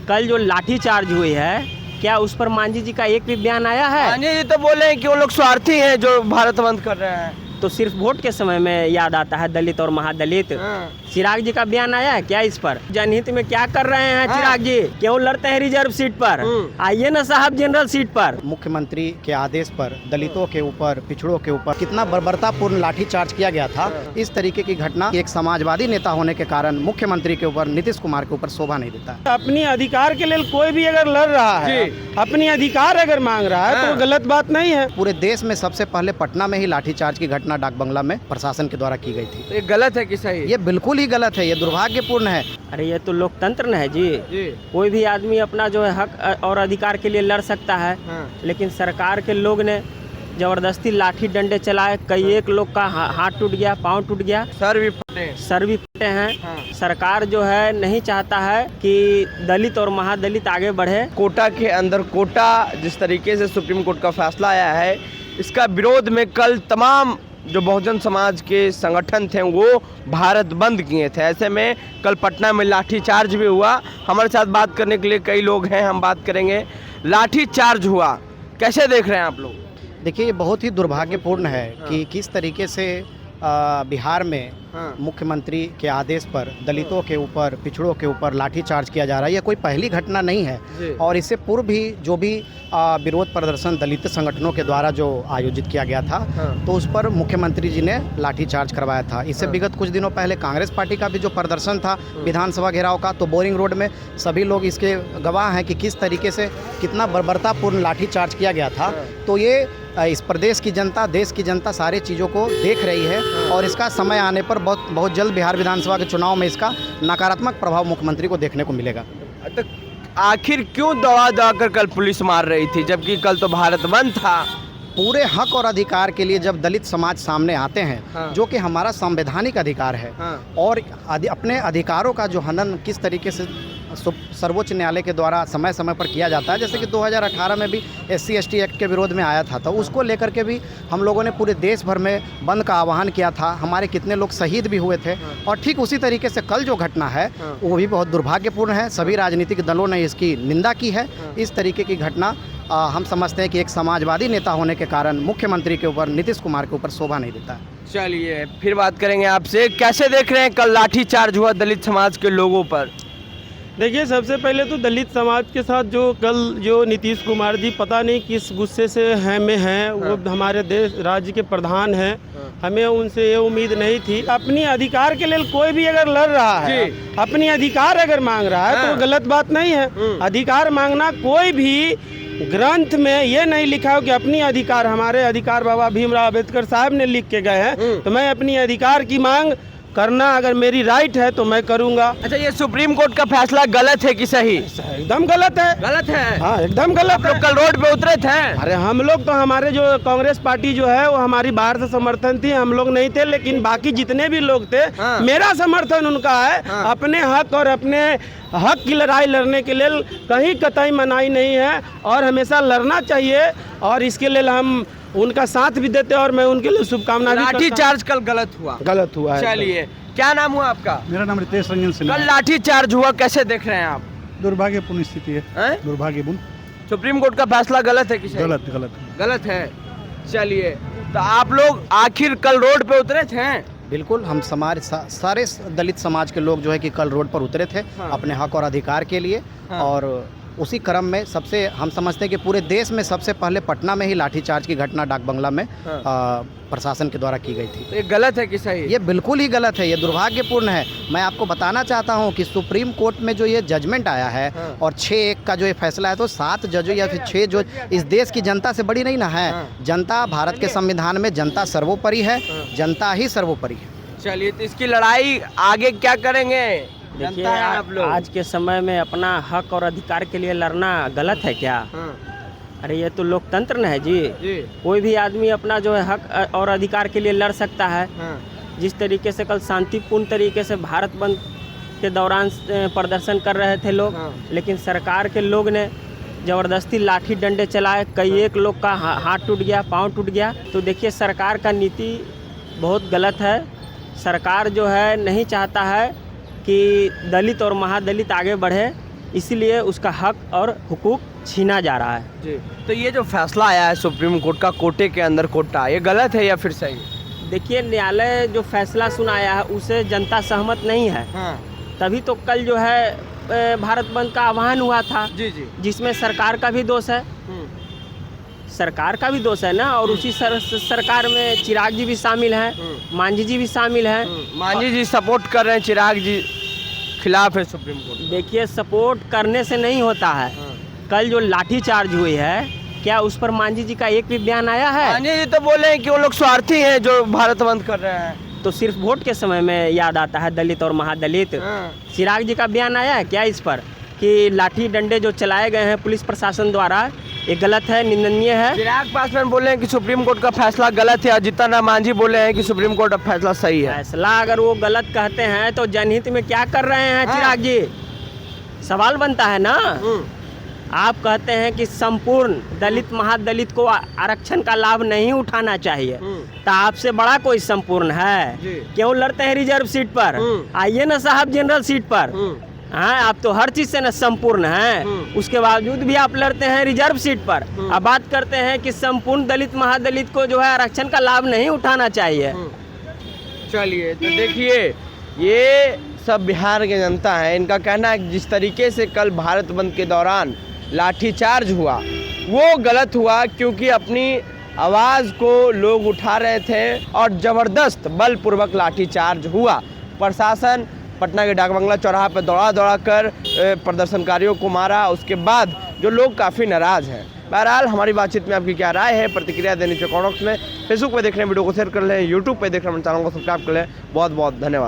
कल जो लाठी चार्ज हुई है, क्या उस पर मांझी जी का एक भी बयान आया है? मांझी जी तो बोले हैं कि वो लोग स्वार्थी हैं जो भारत बंद कर रहे हैं। तो सिर्फ वोट के समय में याद आता है दलित और महादलित। चिराग जी का बयान आया है क्या इस पर? जनहित में क्या कर रहे हैं चिराग जी? क्यों लड़ते हैं रिजर्व सीट पर? आइए ना साहब जनरल सीट पर। मुख्यमंत्री के आदेश पर दलितों के ऊपर, पिछड़ों के ऊपर कितना बर्बरतापूर्ण लाठीचार्ज किया गया था। इस तरीके की घटना एक समाजवादी नेता होने के कारण मुख्यमंत्री के ऊपर, नीतीश कुमार के ऊपर शोभा नहीं देता है। अपनी अधिकार के लिए कोई भी अगर लड़ रहा है, अपनी अधिकार अगर मांग रहा है तो गलत बात नहीं है। पूरे देश में सबसे पहले पटना में ही लाठीचार्ज की घटना डाक बंगला में प्रशासन के द्वारा की गई थी। ये गलत है कि सही? ये बिल्कुल ही गलत है, ये दुर्भाग्यपूर्ण है। अरे ये तो लोकतंत्र न है जी। कोई भी आदमी अपना जो है हक और अधिकार के लिए लड़ सकता है, लेकिन सरकार के लोग ने जबरदस्ती लाठी डंडे चलाए। कई एक लोग का हाथ टूट गया, पाँव टूट गया, सर भी फटे हैं। सरकार जो है नहीं चाहता है कि दलित और महादलित आगे बढ़े। कोटा के अंदर कोटा, जिस तरीके से सुप्रीम कोर्ट का फैसला आया है, इसका विरोध में कल तमाम जो बहुजन समाज के संगठन थे वो भारत बंद किए थे। ऐसे में कल पटना में लाठीचार्ज भी हुआ। हमारे साथ बात करने के लिए कई लोग हैं, हम बात करेंगे। लाठीचार्ज हुआ, कैसे देख रहे हैं आप लोग? देखिए, ये बहुत ही दुर्भाग्यपूर्ण है कि किस तरीके से बिहार में मुख्यमंत्री के आदेश पर दलितों के ऊपर, पिछड़ों के ऊपर लाठीचार्ज किया जा रहा है। यह कोई पहली घटना नहीं है और इससे पूर्व भी जो भी विरोध प्रदर्शन दलित संगठनों के द्वारा जो आयोजित किया गया था, तो उस पर मुख्यमंत्री जी ने लाठीचार्ज करवाया था। इससे विगत कुछ दिनों पहले कांग्रेस पार्टी का भी जो प्रदर्शन था विधानसभा घेराव का, तो बोरिंग रोड में सभी लोग इसके गवाह हैं कि किस तरीके से कितना बर्बरतापूर्ण लाठीचार्ज किया गया था। तो ये इस प्रदेश की जनता, देश की जनता सारी चीज़ों को देख रही है और इसका समय आने पर बहुत जल्द बिहार विधानसभा के चुनाव में इसका नकारात्मक प्रभाव मुख्यमंत्री को देखने को मिलेगा। तो आखिर क्यों दवा कर कल पुलिस मार रही थी, जबकि कल तो भारत बंद था? पूरे हक और अधिकार के लिए जब दलित समाज सामने आते हैं, जो कि हमारा संवैधानिक अधिकार है, और अपने अधिकारों का जो हनन किस तरीके से सर्वोच्च न्यायालय के द्वारा समय समय पर किया जाता है, जैसे कि 2018 में भी SC/ST एक्ट के विरोध में आया था, तो उसको लेकर के भी हम लोगों ने पूरे देश भर में बंद का आह्वान किया था। हमारे कितने लोग शहीद भी हुए थे। और ठीक उसी तरीके से कल जो घटना है वो भी बहुत दुर्भाग्यपूर्ण है। सभी राजनीतिक दलों ने इसकी निंदा की है। इस तरीके की घटना हम समझते हैं कि एक समाजवादी नेता होने के कारण मुख्यमंत्री के ऊपर, नीतीश कुमार के ऊपर शोभा नहीं देता है। चलिए फिर बात करेंगे आपसे। कैसे देख रहे हैं कल लाठीचार्ज हुआ दलित समाज के लोगों पर? देखिए, सबसे पहले तो दलित समाज के साथ जो नीतीश कुमार जी पता नहीं किस गुस्से से हैं, वो हमारे देश राज्य के प्रधान हैं। हमें उनसे ये उम्मीद नहीं थी। अपनी अधिकार के लिए कोई भी अगर लड़ रहा है, अपनी अधिकार अगर मांग रहा है तो गलत बात नहीं है। अधिकार मांगना, कोई भी ग्रंथ में ये नहीं लिखा हो कि अपनी अधिकार, हमारे अधिकार बाबा भीमराव अंबेडकर साहब ने लिख के गए हैं, तो मैं अपनी अधिकार की मांग करना अगर मेरी राइट है तो मैं करूंगा। अच्छा, ये सुप्रीम कोर्ट का फैसला गलत है कि सही? एकदम गलत है। गलत है? हाँ, एकदम गलत है। कल रोड पे उतरे थे? अरे हम लोग तो, हमारे जो कांग्रेस पार्टी जो है वो हमारी बाहर से समर्थन थी, हम लोग नहीं थे, लेकिन बाकी जितने भी लोग थे, मेरा समर्थन उनका है। अपने हक और अपने हक की लड़ाई लड़ने के लिए कहीं कतई मनाही नहीं है और हमेशा लड़ना चाहिए, और इसके लिए हम उनका साथ भी देते हैं और मैं उनके लिए शुभकामनाएं। लाठीचार्ज कल गलत हुआ है। चलिए, क्या नाम हुआ आपका? मेरा नाम रितेश रंजन सिन्हा। कल लाठीचार्ज हुआ, कैसे देख रहे हैं आप? दुर्भाग्यपूर्ण स्थिति है। दुर्भाग्यपूर्ण। सुप्रीम कोर्ट का फैसला गलत है कि सही? गलत है। चलिए, तो आप लोग आखिर कल रोड पे उतरे थे? बिल्कुल, हम सारे दलित समाज के लोग जो है कि कल रोड पर उतरे थे अपने हक और अधिकार के लिए। और उसी क्रम में सबसे हम समझते हैं कि पूरे देश में सबसे पहले पटना में ही लाठीचार्ज की घटना डाक बंगला में प्रशासन के द्वारा की गई थी। तो ये गलत है कि सही? ये बिल्कुल ही गलत है, ये दुर्भाग्यपूर्ण है। मैं आपको बताना चाहता हूं कि सुप्रीम कोर्ट में जो ये जजमेंट आया है और 6-1 का जो ये फैसला है, तो 7 जजों या फिर 6 जो इस देश की जनता से बड़ी नहीं ना है। जनता, भारत के संविधान में जनता सर्वोपरि है, जनता ही सर्वोपरि है। चलिए, तो इसकी लड़ाई आगे क्या करेंगे? देखिए, आज के समय में अपना हक और अधिकार के लिए लड़ना गलत है क्या? अरे ये तो लोकतंत्र न है जी। कोई भी आदमी अपना जो है हक और अधिकार के लिए लड़ सकता है। जिस तरीके से कल शांतिपूर्ण तरीके से भारत बंद के दौरान प्रदर्शन कर रहे थे लोग, लेकिन सरकार के लोग ने जबरदस्ती लाठी डंडे चलाए। कई एक लोग का हाथ टूट गया, पाँव टूट गया। तो देखिए, सरकार का नीति बहुत गलत है। सरकार जो है नहीं चाहता है कि दलित और महादलित आगे बढ़े। इसीलिए उसका हक और हुकूक छीना जा रहा है। जी, तो ये जो फैसला आया है सुप्रीम कोर्ट का कोटे के अंदर कोटा, ये गलत है या फिर सही? देखिए, न्यायालय जो फैसला सुनाया है उसे जनता सहमत नहीं है। तभी तो कल जो है भारत बंद का आह्वान हुआ था। जी जी। जिसमें सरकार का भी दोष है, सरकार का भी दोष है ना। और उसी सरकार में चिराग जी भी शामिल हैं, मांझी जी भी शामिल हैं। मांझी जी सपोर्ट कर रहे हैं, चिराग जी खिलाफ है सुप्रीम कोर्ट। देखिए, सपोर्ट करने से नहीं होता है। कल जो लाठीचार्ज हुई है, क्या उस पर मांझी जी का एक भी बयान आया है? मांझी जी तो बोले हैं कि वो लोग स्वार्थी हैं जो भारत बंद कर रहे हैं। तो सिर्फ वोट के समय में याद आता है दलित और महादलित। चिराग जी का बयान आया है क्या इस पर कि लाठी डंडे जो चलाए गए हैं पुलिस प्रशासन द्वारा, ये गलत है, निंदनीय है? चिराग पासवान बोले हैं कि सुप्रीम कोर्ट का फैसला गलत है, जीतन राम मांझी बोले हैं कि सुप्रीम कोर्ट का फैसला सही है। फैसला अगर वो गलत कहते हैं तो जनहित में क्या कर रहे हैं चिराग जी? सवाल बनता है ना। आप कहते हैं कि संपूर्ण दलित महादलित को आरक्षण का लाभ नहीं उठाना चाहिए, तो आपसे बड़ा कोई संपूर्ण है? क्यों लड़ते हैं रिजर्व सीट पर? आइए ना साहब जनरल सीट पर। हाँ, आप तो हर चीज से न संपूर्ण हैं, उसके बावजूद भी आप लड़ते हैं रिजर्व सीट पर। अब बात करते हैं कि संपूर्ण दलित महादलित को जो है आरक्षण का लाभ नहीं उठाना चाहिए। चलिए, तो देखिए, ये सब बिहार की जनता है, इनका कहना है कि जिस तरीके से कल भारत बंद के दौरान लाठीचार्ज हुआ वो गलत हुआ, क्योंकि अपनी आवाज़ को लोग उठा रहे थे और ज़बरदस्त बलपूर्वक लाठीचार्ज हुआ। प्रशासन पटना के डाकबंगला चौराहा पर दौड़ा कर प्रदर्शनकारियों को मारा। उसके बाद जो लोग काफ़ी नाराज़ हैं। बहरहाल, हमारी बातचीत में आपकी क्या राय है, प्रतिक्रिया देने के कमेंट्स में। फेसबुक पे देख रहे हैं वीडियो को शेयर कर लें, यूट्यूब पे देख रहे हैं चैनल को सब्सक्राइब कर लें। बहुत बहुत धन्यवाद।